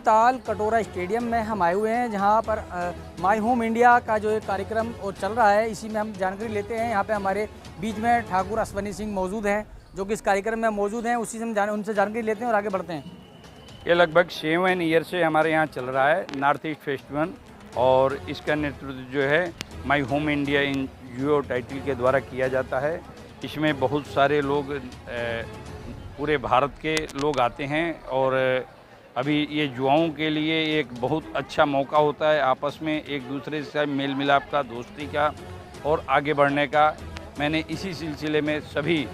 ताल कटोरा स्टेडियम में हम आए हुए हैं, जहां पर माई होम इंडिया का जो एक कार्यक्रम और चल रहा है, इसी में हम जानकारी लेते हैं। यहां पे हमारे बीच में ठाकुर अश्वनी सिंह मौजूद हैं, जो कि इस कार्यक्रम में मौजूद हैं। उसी से हम उनसे जानकारी लेते हैं और आगे बढ़ते हैं। ये लगभग 7 ईयर से हमारे यहाँ चल रहा है नॉर्थ ईस्ट फेस्टिवल, और इसका नेतृत्व जो है my home India NGO title के द्वारा किया जाता है। इसमें बहुत सारे लोग पूरे भारत के लोग आते हैं, और अभी ये युवाओं के लिए एक बहुत अच्छा मौका होता है आपस में एक दूसरे से मेल मिलाप का, दोस्ती का और आगे बढ़ने का। मैंने इसी सिलसिले में सभी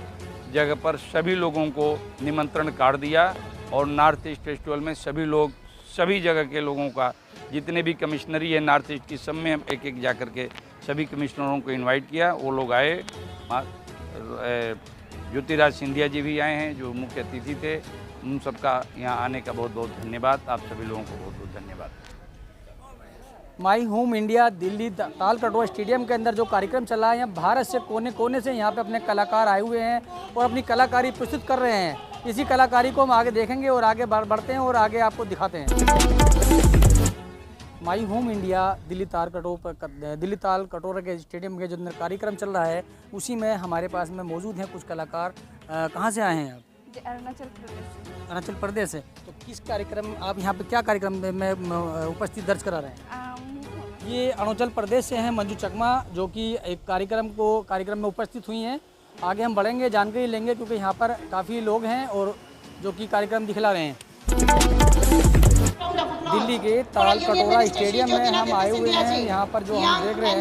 जगह पर सभी लोगों को निमंत्रण कार्ड दिया, और नॉर्थ ईस्ट फेस्टिवल में सभी लोग, सभी जगह के लोगों का, जितने भी कमिश्नरी है नॉर्थ ईस्ट की, सब में हम एक एक जा कर के सभी कमिश्नरों को इनवाइट किया। वो लोग आए। ज्योतिराज सिंधिया जी भी आए हैं, जो मुख्य अतिथि थे। उन सबका यहाँ आने का बहुत बहुत धन्यवाद। आप सभी लोगों को बहुत बहुत धन्यवाद। माई होम इंडिया दिल्ली ताल कटोरा स्टेडियम के अंदर जो कार्यक्रम चल रहा है, यहाँ भारत से कोने कोने से यहाँ पे अपने कलाकार आए हुए हैं और अपनी कलाकारी प्रस्तुत कर रहे हैं। इसी कलाकारी को हम आगे देखेंगे और आगे बढ़ते हैं और आगे आपको दिखाते हैं। माई होम इंडिया दिल्ली ताल कटोरा के स्टेडियम के जो कार्यक्रम चल रहा है, उसी में हमारे पास में मौजूद हैं कुछ कलाकार। कहाँ से आए हैं आप? अरुणाचल प्रदेश से। तो किस कार्यक्रम, आप यहाँ पे क्या कार्यक्रम में उपस्थित दर्ज करा रहे हैं? ये अरुणाचल प्रदेश से हैं मंजू चकमा, जो कि एक कार्यक्रम में उपस्थित हुई हैं। आगे हम बढ़ेंगे, जानकारी लेंगे, क्योंकि यहाँ पर काफ़ी लोग हैं और जो कि कार्यक्रम दिखला रहे हैं। दिल्ली के ताल कटोरा स्टेडियम में हम आए हुए हैं। यहाँ पर जो हम देख रहे हैं,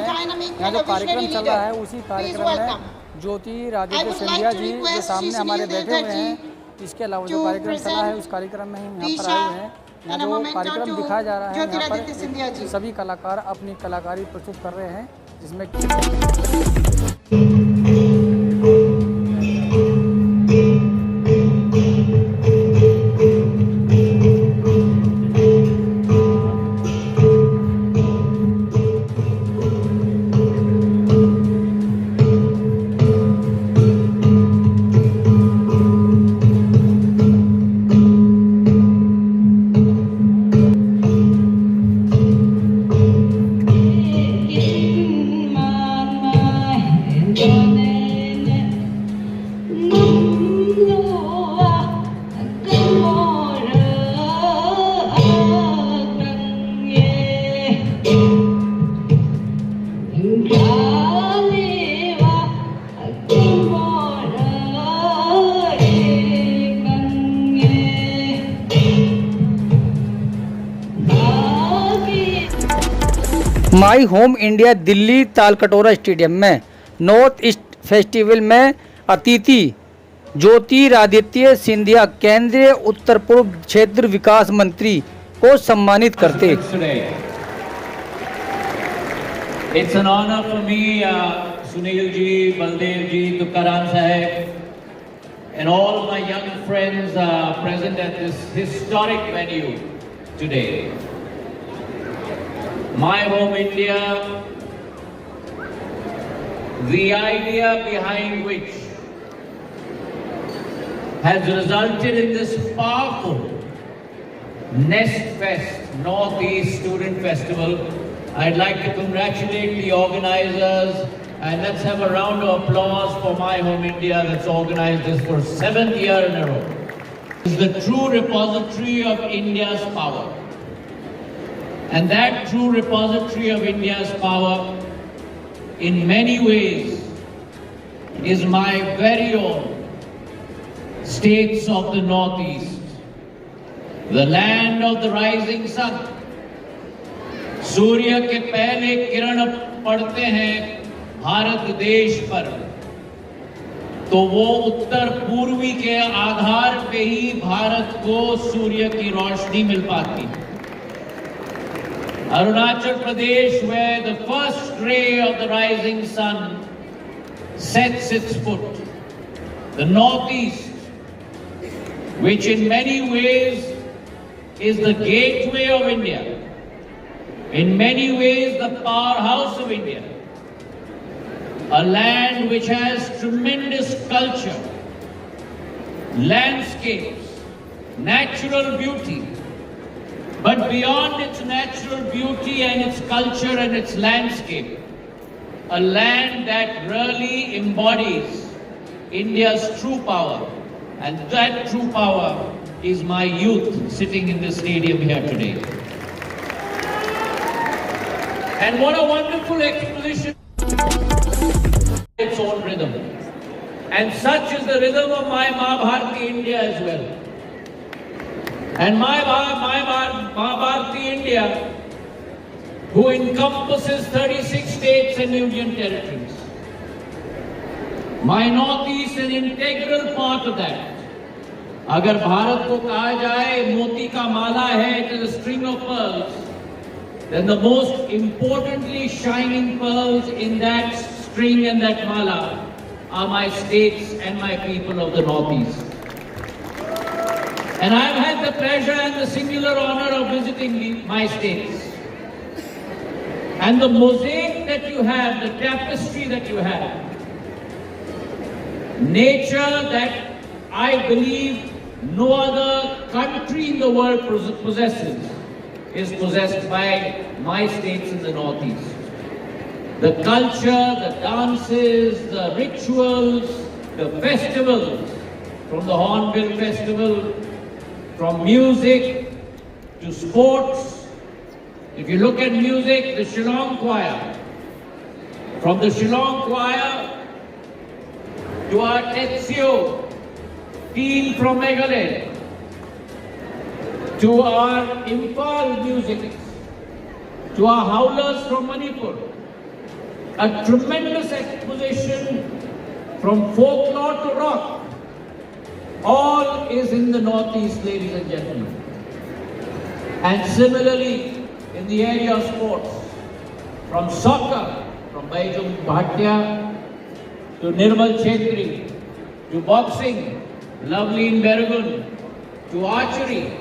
यहाँ जो कार्यक्रम चल रहा है, उसी कार्यक्रम में ज्योतिरादित्य सिंधिया जी जो सामने हमारे बैठे हुए हैं। इसके अलावा जो कार्यक्रम चला है, उस कार्यक्रम में हम यहाँ पर आए हुए हैं। यहाँ जो कार्यक्रम दिखाया जा रहा है, यहाँ पर सभी कलाकार अपनी कलाकारी प्रस्तुत कर रहे हैं, जिसमें माई होम इंडिया दिल्ली ताल कटोरा स्टेडियम में नॉर्थ ईस्ट फेस्टिवल में अतिथि ज्योतिरादित्य सिंधिया केंद्रीय उत्तर पूर्व क्षेत्र विकास मंत्री को सम्मानित करते। It's an honor for me, Sunil ji, Baldev ji, Tukaram sahib, and all my young friends present at this historic venue today. My Home India, the idea behind which has resulted in this powerful Nest Fest Northeast Student Festival. I'd like to congratulate the organizers, and let's have a round of applause for My Home India that's organized this for 7th year in a row. It's the true repository of India's power. And that true repository of India's power, in many ways, is my very own states of the Northeast, the land of the rising sun. सूर्य के पहले किरण पड़ते हैं भारत देश पर, तो वो उत्तर पूर्वी के आधार पे ही भारत को सूर्य की रोशनी मिल पाती है। Arunachal Pradesh, where the first ray of the rising sun sets its foot. The Northeast, which in many ways is the gateway of India, in many ways the powerhouse of India, a land which has tremendous culture, landscapes, natural beauty, but beyond its natural beauty and its culture and its landscape, a land that really embodies India's true power. And that true power is my youth sitting in the stadium here today. And what a wonderful exposition, its own rhythm. And such is the rhythm of my Maa Bharati India as well. And my Maa Bharati India, who encompasses 36 states and union territories. My Northeast an integral part of that. अगर भारत को कहा जाए मोती का माला है, it is a string of pearls, then the most importantly shining pearls in that string and that mala are my states and my people of the Northeast. And I've had the pleasure and the singular honor of visiting my states. And the mosaic that you have, the tapestry that you have, nature that I believe no other country in the world possesses, is possessed by my states in the Northeast. The culture, the dances, the rituals, the festivals, from the Hornbill Festival, from music to sports. If you look at music, the Shillong Choir, from the Shillong Choir to our Tetsio team from Meghalaya, to our Imphal music, to our howlers from Manipur, a tremendous exposition from folklore to rock, all is in the Northeast, ladies and gentlemen. And similarly, in the area of sports, from soccer, from Baijum Bhatia to Nirmal Chetri, to boxing, lovely in Beragun, to archery.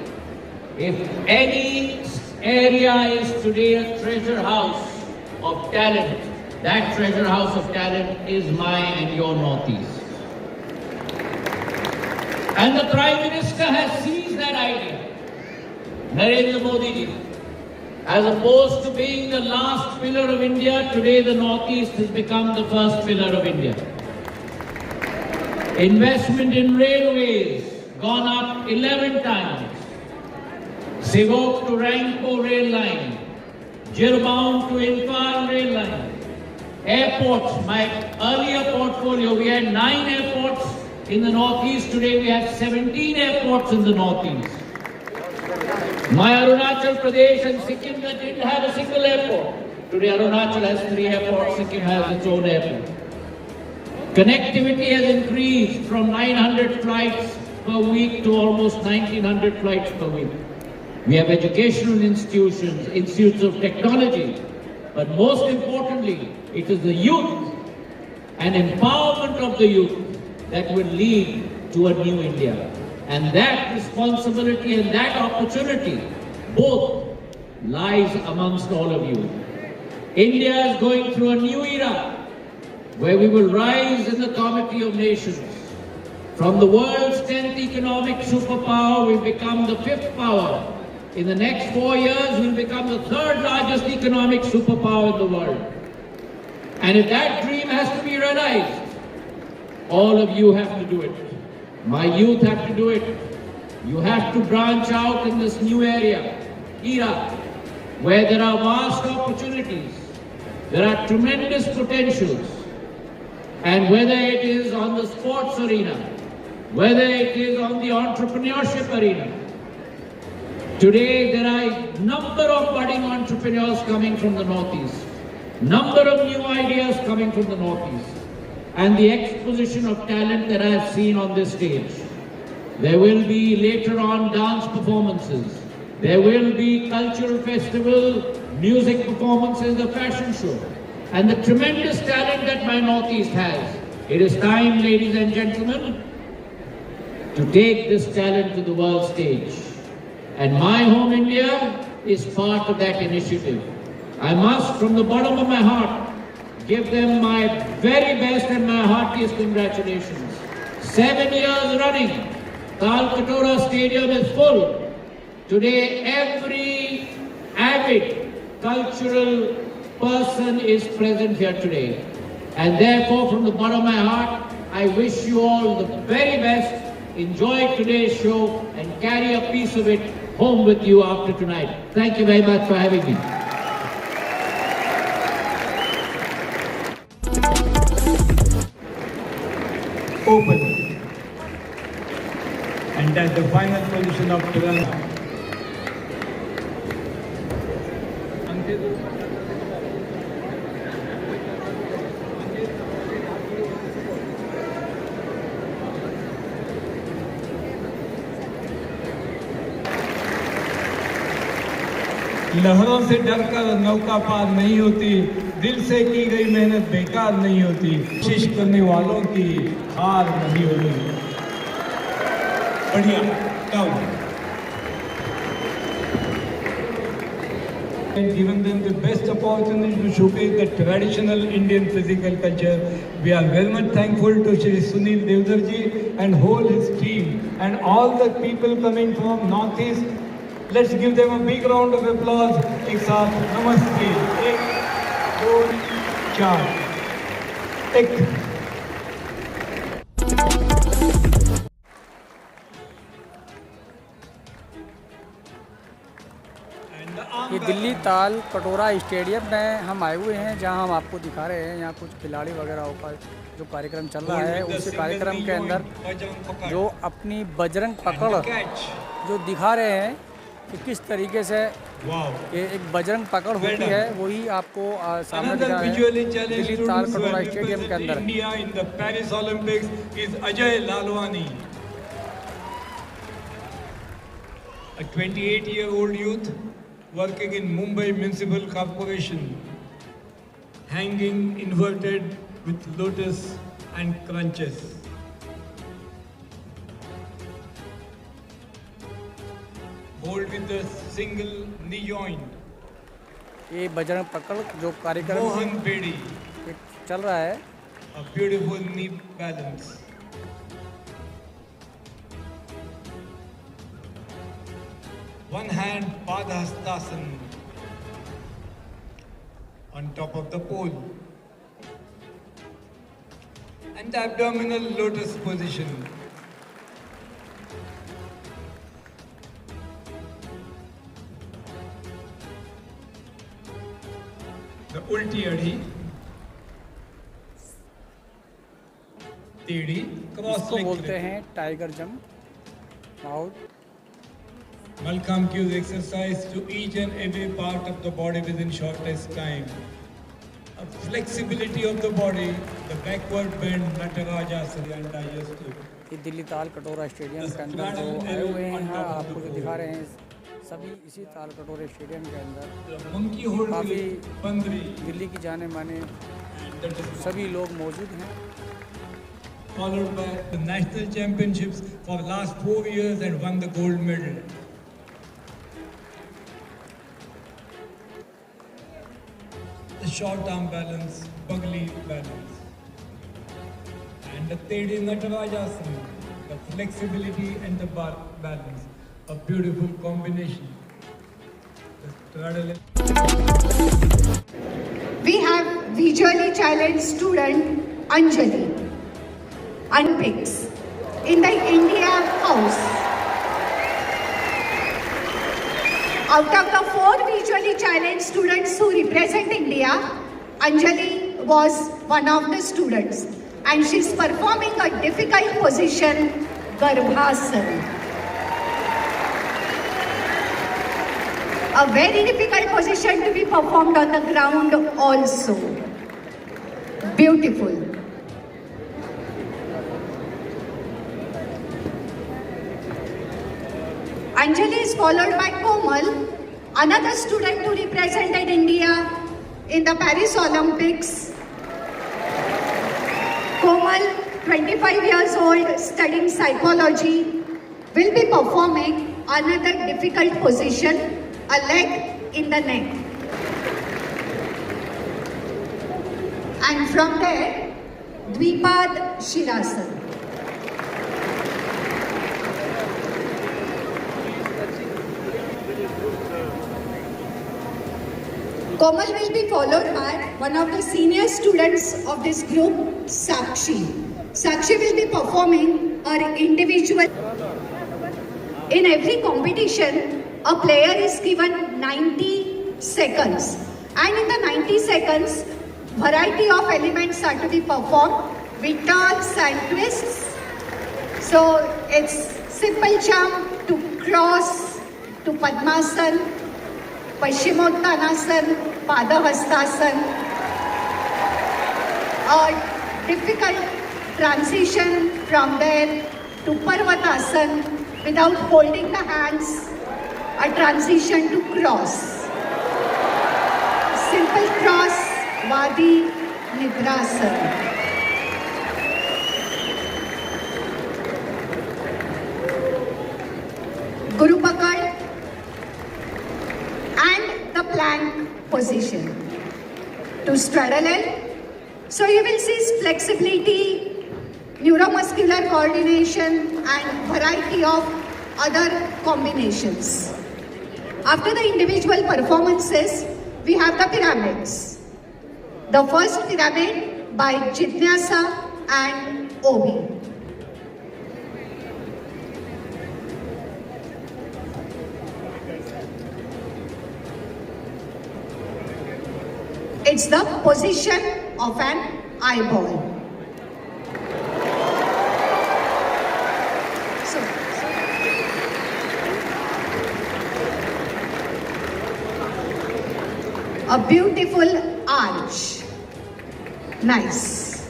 If any area is today a treasure house of talent, that treasure house of talent is my and your Northeast. And the Prime Minister has seized that idea, Narendra Modi ji. As opposed to being the last pillar of India, today the Northeast has become the first pillar of India. Investment in railways gone up 11 times. Sivok to Rangpo rail line, Jirbaum to Imphal rail line. Airports, my earlier portfolio, we had 9 airports in the Northeast. Today we have 17 airports in the Northeast. My Arunachal Pradesh and Sikkim that didn't have a single airport. Today Arunachal has 3 airports, Sikkim has its own airport. Connectivity has increased from 900 flights per week to almost 1900 flights per week. We have educational institutions, institutes of technology, but most importantly, it is the youth and empowerment of the youth that will lead to a new India. And that responsibility and that opportunity both lies amongst all of you. India is going through a new era where we will rise in the Comity of Nations. From the world's 10th economic superpower, we'll become the 5th power. In the next 4 years, we'll become the 3rd largest economic superpower in the world. And if that dream has to be realized, all of you have to do it. My youth have to do it. You have to branch out in this new era, where there are vast opportunities, there are tremendous potentials. And whether it is on the sports arena, whether it is on the entrepreneurship arena, today there are a number of budding entrepreneurs coming from the Northeast, number of new ideas coming from the Northeast, and the exposition of talent that I have seen on this stage. There will be later on dance performances, there will be cultural festival, music performances, a fashion show, and the tremendous talent that my Northeast has. It is time, ladies and gentlemen, to take this talent to the world stage. And my home India is part of that initiative. I must, from the bottom of my heart, give them my very best and my heartiest congratulations. 7 years running, Talkatora Stadium is full. Today, every avid cultural person is present here today. And therefore, from the bottom of my heart, I wish you all the very best. Enjoy today's show and carry a piece of it home with you after tonight. Thank you very much for having me. Open. And that's the final position of Tiranga. लहरों से डरकर नौका पार नहीं होती, दिल से की गई मेहनत बेकार नहीं होती, कोशिश करने वालों की हार नहीं होती। बढ़िया, down. And given them the best opportunity to showcase the traditional Indian physical culture. We are very much thankful to Shri Sunil Devdar ji and whole his team and all the people coming from Northeast. Let's give them a big round of applause. एक साथ नमस्ते, 1, 2, 4, 1। ये दिल्ली ताल कटोरा stadium में हम आए हुए हैं, जहां हम आपको दिखा रहे हैं यहाँ कुछ खिलाड़ी वगैरह का जो कार्यक्रम चल रहा है। उसी कार्यक्रम के अंदर जो अपनी बजरंग पकड़ जो दिखा रहे हैं कि किस तरीके से ये एक बजरंग पकड़ होती है, वही आपको सामने दिखा है दिल्ली ताल कटोरा स्टेडियम के अंदर। India in the Paris Olympics is Ajay Lalwani, a 28-year-old youth working in Mumbai Municipal Corporation, hanging inverted with lotus and crunches. Hold with the single knee joint. ये बजरंग पकड़ जो कार्यक्रम Mohan Bedi, चल रहा है, a beautiful knee balance. One hand Padhastasana on top of the pole. And the abdominal lotus position. The ulti adi, tedi, cross इसको leg बोलते grip. हैं tiger jump out. Malcolm gives exercise to each and every part of the body within shortest time. A flexibility of the body, the backward bend, Natarajasana and digestive. ये दिल्ली ताल कटोरा stadium के अंदर जो आए हुए हैं, यहाँ आपको जो दिखा रहे हैं सभी इसी ताल कटोरे स्टेडियम के अंदर The monkey hold काफ़ी grip, Bandri, दिल्ली की जाने माने that is सभी लोग मौजूद हैं। followed by the national championships for last 4 years and won the gold medal. The short arm balance, Bagli balance. And the Tedi Natarajasana, the flexibility and the bar balance. A beautiful combination. The straddle. We have visually challenged student Anjali, Olympics, in the India House. Out of the 4 visually challenged students who represent India, Anjali was one of the students, and she's performing a difficult position, Garbhasana. A very difficult position to be performed on the ground also. Beautiful. Anjali is followed by Komal, another student who represented India in the Paris Olympics. Komal, 25 years old, studying psychology, will be performing another difficult position, a leg in the neck. And from there, Dvipad Shirasana. Komal will be followed by one of the senior students of this group, Sakshi. Sakshi will be performing her individual. In every competition, a player is given 90 seconds. And in the 90 seconds, variety of elements are to be performed with turns and twists. So it's simple jump to cross to Padmasan, Paschimottanasana, Padahastasana. A difficult transition from there to Parvatasana without holding the hands. A transition to cross. Simple cross, Vadi Nidrasana. Guru Pakad and the plank position. To straddle it. So you will see flexibility, neuromuscular coordination and variety of other combinations. After the individual performances, we have the pyramids. The first pyramid by Jitnyasa and Obi. It's the position of an eyeball. So, a beautiful arch. Nice.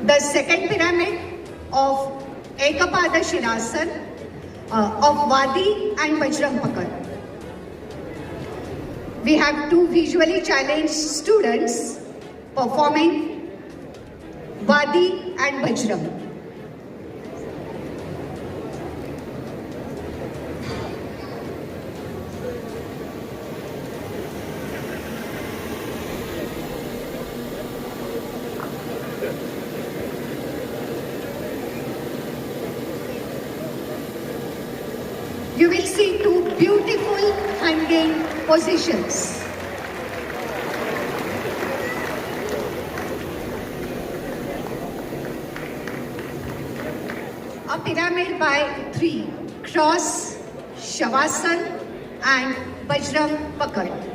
The second pyramid of Ekapada Shirasana of Vadi and Bajrang Pakad. We have two visually challenged students performing Vadi and Bajrang. You will see two beautiful hanging positions. A pyramid by three, cross, Shavasana and Bajrang Pakad.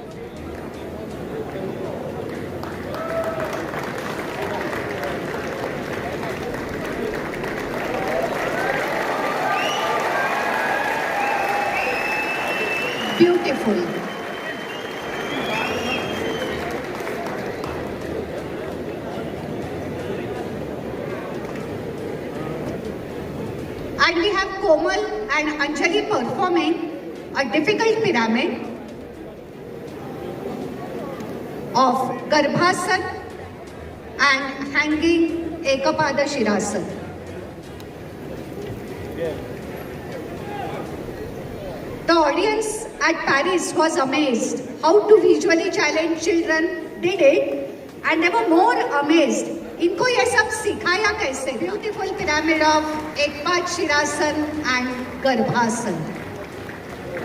Beautiful. And we have Komal and Anjali performing a difficult pyramid of Garbhasana and hanging Ekapada Shirasana. The audience at Paris was amazed how two visually challenged children did it, and they were more amazed. इनको ये सब सिखाया कैसे? Beautiful pyramid of Ekpad Shirasana and Garbhasana.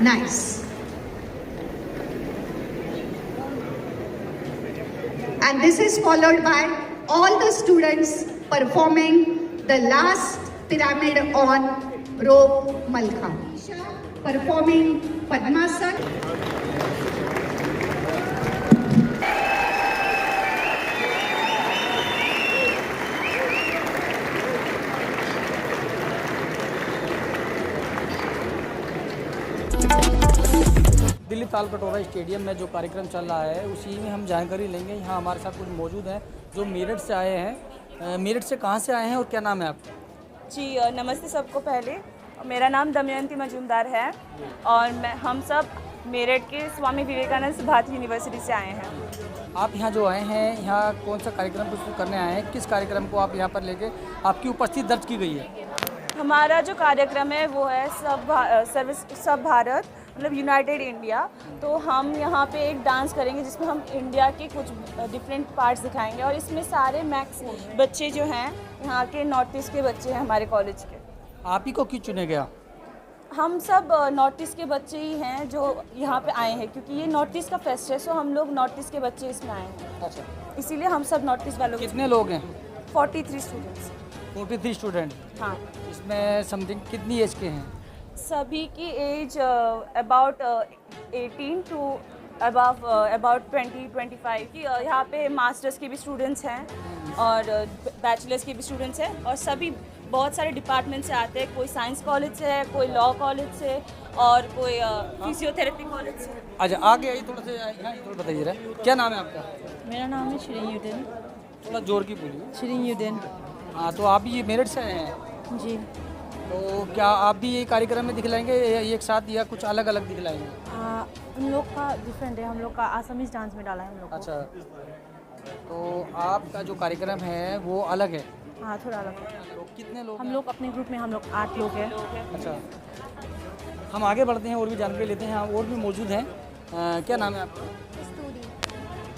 Nice. And this is followed by all the students performing the last pyramid on rope Malkha. Performing Padmasana. Delhi ताल कटोरा stadium में जो कार्यक्रम चल रहा है उसी में हम जानकारी लेंगे। यहाँ हमारे साथ कुछ मौजूद हैं जो मेरठ से आए हैं। मेरठ से कहाँ से आए हैं और क्या नाम है आपका? जी नमस्ते सबको। पहले मेरा नाम दमयंती मजूमदार है और हम सब मेरठ के स्वामी विवेकानंद भारतीय यूनिवर्सिटी से आए हैं। आप यहाँ जो आए हैं, यहाँ कौन सा कार्यक्रम प्रस्तुत करने आए हैं? किस कार्यक्रम को आप यहाँ पर लेके आपकी उपस्थिति दर्ज की गई है? हमारा जो कार्यक्रम है वो है सब भारत मतलब यूनाइटेड इंडिया। तो हम यहाँ पे एक डांस करेंगे जिसमें हम इंडिया के कुछ डिफरेंट पार्ट्स दिखाएंगे और इसमें सारे मैक्स बच्चे जो हैं यहाँ के नॉर्थ ईस्ट के बच्चे हैं हमारे कॉलेज के। आप ही को क्यों चुने गया? हम सब नॉर्थ ईस्ट के बच्चे ही हैं जो यहाँ पे आए हैं, क्योंकि ये नॉर्थ ईस्ट का फेस्ट है, सो हम लोग नॉर्थ ईस्ट के बच्चे इसमें आए हैं, अच्छा, इसीलिए हम सब नॉर्थ ईस्ट वालों कितने लोग हैं? 43 स्टूडेंट्स। 43 स्टूडेंट। हाँ, इसमें समथिंग कितनी एज के हैं? सभी की एज अबाउट 18 टू अबाउट 20-25 की। यहाँ पे मास्टर्स के भी स्टूडेंट्स हैं और बैचलर्स के भी स्टूडेंट्स हैं, और सभी बहुत सारे डिपार्टमेंट से आते हैं। कोई साइंस कॉलेज से है, कोई लॉ कॉलेज से, और कोई फिजियोथेरेपी कॉलेज से। अच्छा, आगे आइए थोड़ा सा, यहाँ थोड़ा बताइए रहा, क्या नाम है आपका? मेरा नाम है श्रीन युदिन। थोड़ा जोर की बोलिए। श्रीन युदिन। हाँ, तो आप ये मेरठ से आए हैं, जी। तो क्या आप भी ये कार्यक्रम में दिखलाएंगे या एक साथ, या कुछ अलग अलग दिखलाएंगे? हम लोग का डिफरेंट है, हम लोग का आसामीज डांस में डाला है हम लोग को। अच्छा, तो आपका जो कार्यक्रम है वो अलग है? हाँ, थोड़ा अलग है। तो कितने लोग हम हैं? लोग अपने ग्रुप में हम लोग 8 लोग हैं। अच्छा, हम आगे बढ़ते हैं और भी जानकारी लेते हैं। और भी मौजूद हैं। क्या नाम है आपका? कस्तूरी।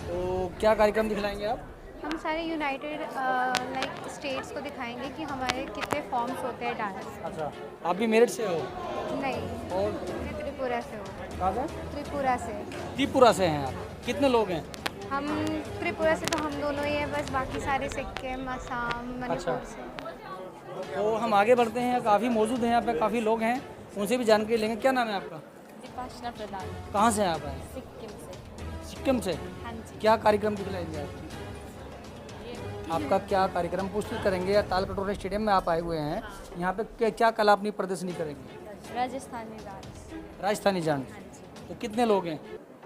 तो क्या कार्यक्रम दिखलाएंगे आप? हम सारे यूनाइटेड लाइक स्टेट्स को दिखाएंगे कि हमारे कितने फॉर्म्स होते हैं डांस। अच्छा, आप भी मेरठ से हो? नहीं, और मैं त्रिपुरा से हूँ। कहाँ से? त्रिपुरा से। त्रिपुरा से हैं आप? कितने लोग हैं? हम त्रिपुरा से तो हम दोनों ही हैं, बस बाकी सारे सिक्किम, असम, मणिपुर अच्छा। से। तो हम आगे बढ़ते हैं, काफ़ी मौजूद हैं यहाँ पे, काफ़ी लोग हैं, उनसे भी जानकारी लेंगे। क्या नाम है आपका? दीपाशना प्रधान। कहाँ से हैं आप? आए सिक्किम से। सिक्किम से। हाँ जी। क्या कार्यक्रम दिखलाएंगे आप? आपका क्या कार्यक्रम प्रस्तुत करेंगे? या ताल कटोरा स्टेडियम में आप आए हुए हैं, यहाँ पे क्या कला अपनी प्रदर्शनी करेंगे? राजस्थानी डांस। राजस्थानी डांस। तो कितने लोग हैं?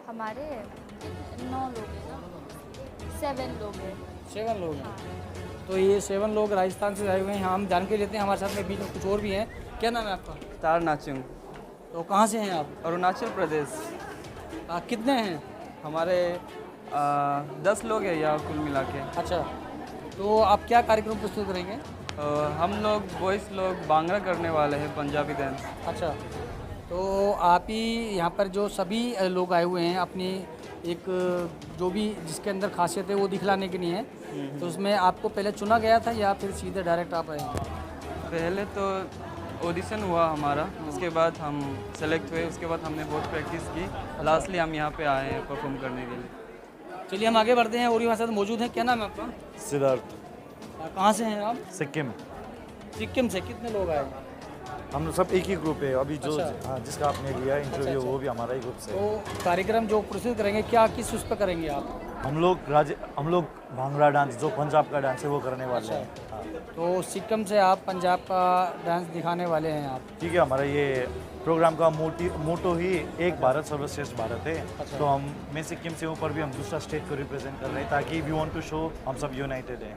हमारे 9 लोग हैं ना, 7 लोग हैं। 7 लोग हैं। तो ये 7 लोग राजस्थान से आए हुए हैं। हम जानकारी लेते हैं, हमारे साथ में बीच में कुछ और भी हैं। क्या नाम है आपका? तार नाचिंग। तो कहाँ से हैं आप? अरुणाचल प्रदेश। कितने हैं? हमारे 10 लोग हैं यहाँ कुल मिला के। अच्छा, तो आप क्या कार्यक्रम प्रस्तुत करेंगे? हम लोग बॉयज़ लोग बांग्रा करने वाले हैं, पंजाबी डांस। अच्छा, तो आप ही यहाँ पर जो सभी लोग आए हुए हैं, अपनी एक जो भी जिसके अंदर खासियत है वो दिखलाने के लिए है, तो उसमें आपको पहले चुना गया था या फिर सीधे डायरेक्ट आप आए? पहले तो ऑडिशन हुआ हमारा, उसके बाद हम सेलेक्ट हुए, उसके बाद हमने बहुत प्रैक्टिस की, लास्टली हम यहाँ पे आए हैं परफॉर्म करने के लिए। चलिए हम आगे बढ़ते हैं और भी हमारे साथ मौजूद हैं। क्या नाम है आपका? सिद्धार्थ। कहाँ से हैं आप? सिक्किम। सिक्किम से। कितने लोग आए? हम सब एक ही ग्रुप है अभी जो। अच्छा। हाँ, जिसका आपने लिया इंटरव्यू अच्छा। वो भी हमारा ही ग्रुप से। तो कार्यक्रम जो प्रस्तुत करेंगे, क्या किस उस पर करेंगे आप? हम लोग भांगड़ा डांस जो पंजाब का डांस है वो करने वाले हैं। हाँ। तो सिक्किम से आप पंजाब का डांस दिखाने वाले हैं आप? ठीक है, हमारा ये प्रोग्राम का मोटो ही एक भारत सर्वश्रेष्ठ भारत है। अच्छा। तो मैं सिक्किम से हूँ, पर भी हम दूसरा स्टेट को रिप्रेजेंट कर रहे हैं, ताकि वी वांट टू शो हम सब यूनाइटेड हैं।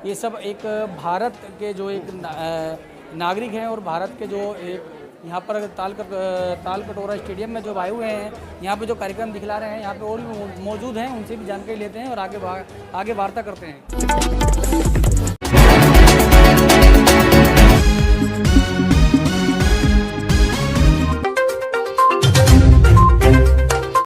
ये सब एक भारत के जो एक नागरिक हैं और भारत के जो एक यहाँ पर ताल कटोरा स्टेडियम में जो आए हुए हैं, यहाँ पे जो कार्यक्रम दिखला रहे हैं, यहाँ पे और भी मौजूद हैं, उनसे भी जानकारी लेते हैं और आगे वार्ता करते हैं।